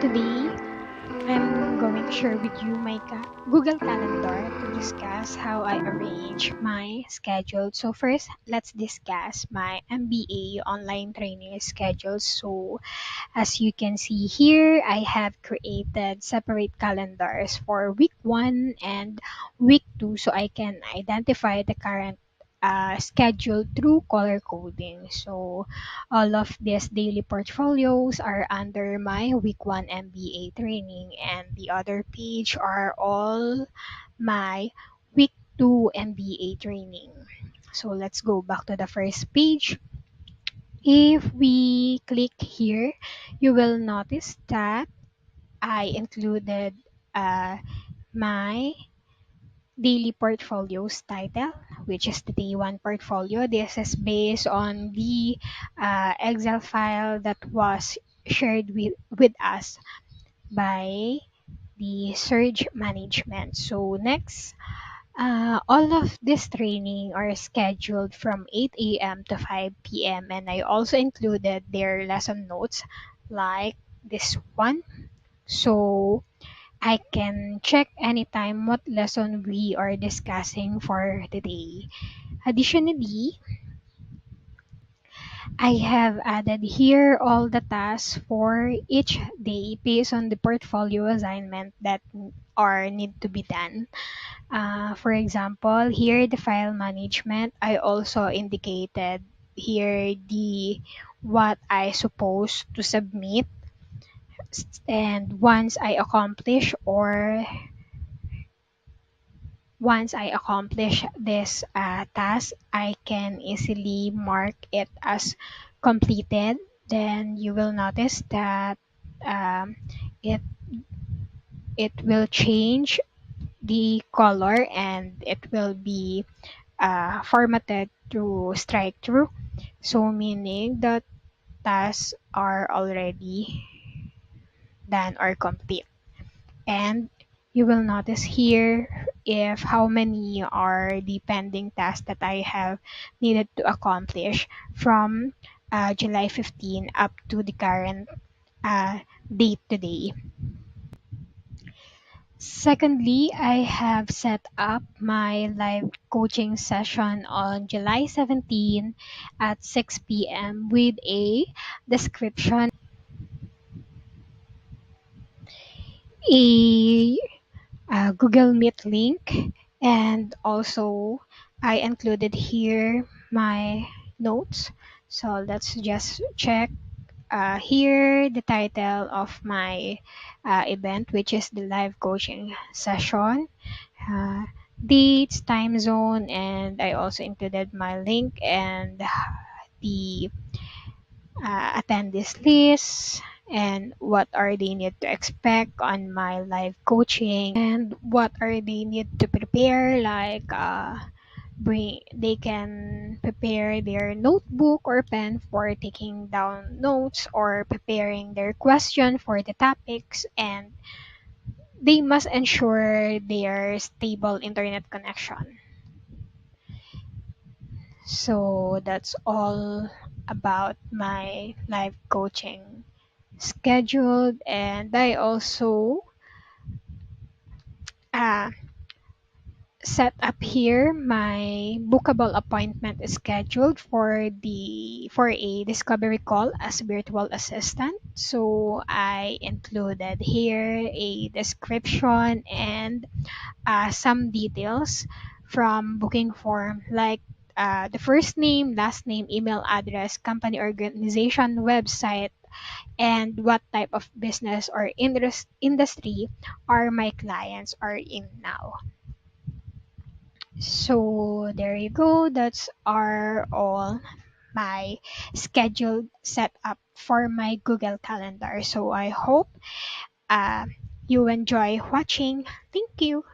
Today, I'm going to share with you my Google Calendar to discuss how I arrange my schedule. So first, let's discuss my MBA online training schedule. So as you can see here, I have created separate calendars for week 1 and week 2 so I can identify the current schedule through color coding. So all of these daily portfolios are under my week 1 MBA training, and the other page are all my week 2 MBA training. So let's go back to the first page. If we click here, you will notice that I included my daily portfolio's title, which is the day one portfolio. This is based on the Excel file that was shared with us by the surge management. So next, all of this training are scheduled from 8 a.m. to 5 p.m. and I also included their lesson notes like this one. So I can check anytime what lesson we are discussing for the day. Additionally, I have added here all the tasks for each day based on the portfolio assignment that are need to be done. For example, here the file management, I also indicated here the what I supposed to submit, and once I accomplish this task, I can easily mark it as completed. Then you will notice that um, it it will change the color and it will be formatted to strike through. So meaning that tasks are already done or complete. And you will notice here if how many are the pending tasks that I have needed to accomplish from July 15 up to the current date today. Secondly, I have set up my live coaching session on July 17 at 6 p.m. with a description, a Google Meet link, and also I included here my notes. So let's just check here the title of my event, which is the live coaching session, uh, dates, time zone, and I also included my link and the attendees list and what are they need to expect on my live coaching and what are they need to prepare, like they can prepare their notebook or pen for taking down notes or preparing their question for the topics, and they must ensure their stable internet connection. So that's all about my live coaching scheduled, and I also uh, set up here my bookable appointment scheduled for a discovery call as virtual assistant. So I included here a description and some details from booking form, like the first name, last name, email address, company organization, website, and what type of business or industry are my clients are in now. So there you go. That's are all my scheduled setup for my Google Calendar. So I hope uh, you enjoy watching. Thank you.